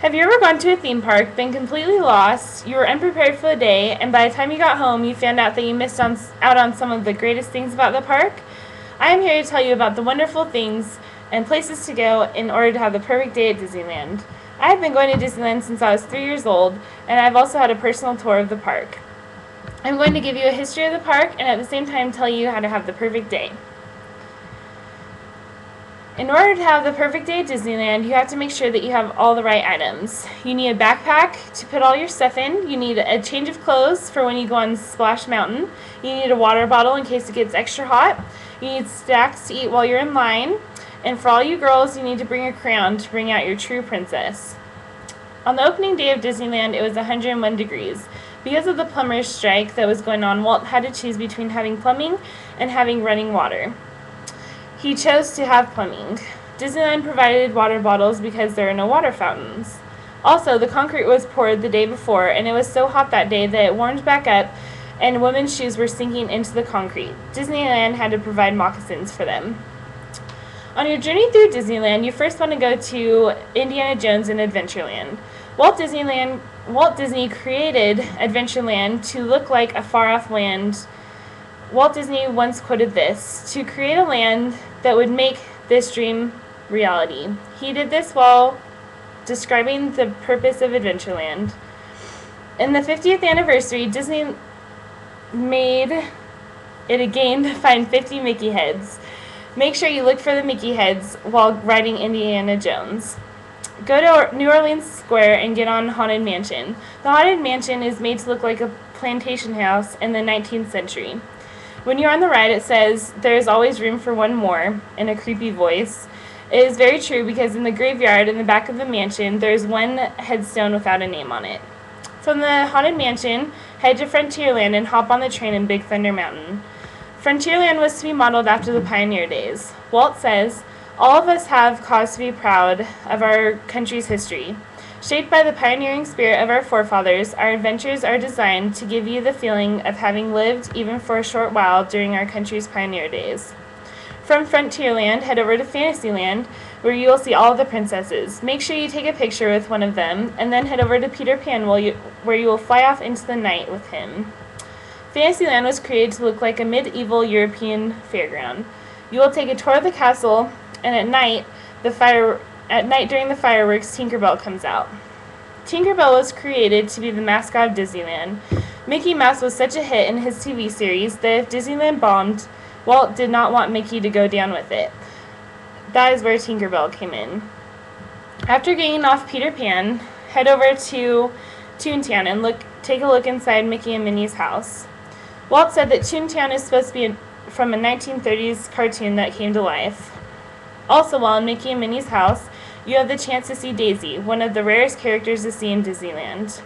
Have you ever gone to a theme park, been completely lost, you were unprepared for the day, and by the time you got home, you found out that you missed out on some of the greatest things about the park? I am here to tell you about the wonderful things and places to go in order to have the perfect day at Disneyland. I have been going to Disneyland since I was 3 years old, and I've also had a personal tour of the park. I'm going to give you a history of the park and at the same time tell you how to have the perfect day. In order to have the perfect day at Disneyland, you have to make sure that you have all the right items. You need a backpack to put all your stuff in. You need a change of clothes for when you go on Splash Mountain. You need a water bottle in case it gets extra hot. You need snacks to eat while you're in line. And for all you girls, you need to bring a crown to bring out your true princess. On the opening day of Disneyland, it was 101 degrees. Because of the plumber's strike that was going on, Walt had to choose between having plumbing and having running water. He chose to have plumbing. Disneyland provided water bottles because there are no water fountains. Also, the concrete was poured the day before, and it was so hot that day that it warmed back up, and women's shoes were sinking into the concrete. Disneyland had to provide moccasins for them. On your journey through Disneyland, you first want to go to Indiana Jones and Adventureland. Walt Disney created Adventureland to look like a far-off land. Walt Disney once quoted this, "To create a land that would make this dream reality." He did this while describing the purpose of Adventureland. In the 50th anniversary, Disney made it a game to find 50 Mickey heads. Make sure you look for the Mickey heads while riding Indiana Jones. Go to New Orleans Square and get on Haunted Mansion. The Haunted Mansion is made to look like a plantation house in the 19th century. When you're on the ride, it says, "There is always room for one more," in a creepy voice. It is very true because in the graveyard in the back of the mansion, there is one headstone without a name on it. From the Haunted Mansion, head to Frontierland and hop on the train in Big Thunder Mountain. Frontierland was to be modeled after the pioneer days. Walt says, "All of us have cause to be proud of our country's history. Shaped by the pioneering spirit of our forefathers, our adventures are designed to give you the feeling of having lived even for a short while during our country's pioneer days." From Frontierland, head over to Fantasyland, where you will see all of the princesses. Make sure you take a picture with one of them, and then head over to Peter Pan, where you will fly off into the night with him. Fantasyland was created to look like a medieval European fairground. You will take a tour of the castle, and at night during the fireworks, Tinkerbell comes out. Tinkerbell was created to be the mascot of Disneyland. Mickey Mouse was such a hit in his TV series that if Disneyland bombed, Walt did not want Mickey to go down with it. That is where Tinkerbell came in. After getting off Peter Pan, head over to Toontown and take a look inside Mickey and Minnie's house. Walt said that Toontown is supposed to be from a 1930s cartoon that came to life. Also, while in Mickey and Minnie's house, you have the chance to see Daisy, one of the rarest characters to see in Disneyland.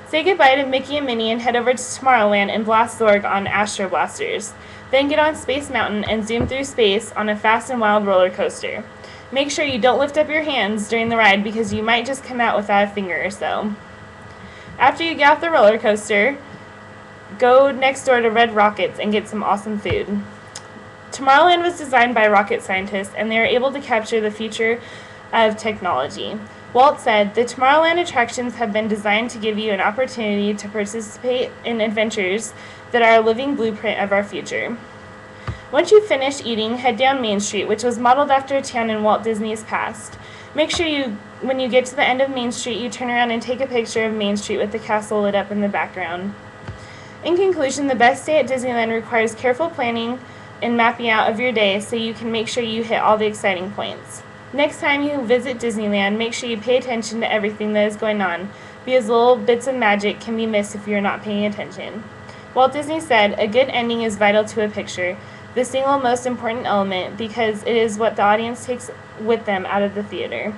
Say goodbye to Mickey and Minnie and head over to Tomorrowland and blast Zorg on Astro Blasters. Then get on Space Mountain and zoom through space on a fast and wild roller coaster. Make sure you don't lift up your hands during the ride because you might just come out without a finger or so. After you get off the roller coaster, go next door to Red Rockets and get some awesome food. Tomorrowland was designed by rocket scientists, and they are able to capture the future of technology. Walt said, "The Tomorrowland attractions have been designed to give you an opportunity to participate in adventures that are a living blueprint of our future." Once you finish eating, head down Main Street, which was modeled after a town in Walt Disney's past. Make sure when you get to the end of Main Street, you turn around and take a picture of Main Street with the castle lit up in the background. In conclusion, the best day at Disneyland requires careful planning and mapping out of your day so you can make sure you hit all the exciting points. Next time you visit Disneyland, make sure you pay attention to everything that is going on, because little bits of magic can be missed if you're not paying attention. Walt Disney said, "A good ending is vital to a picture, the single most important element, because it is what the audience takes with them out of the theater."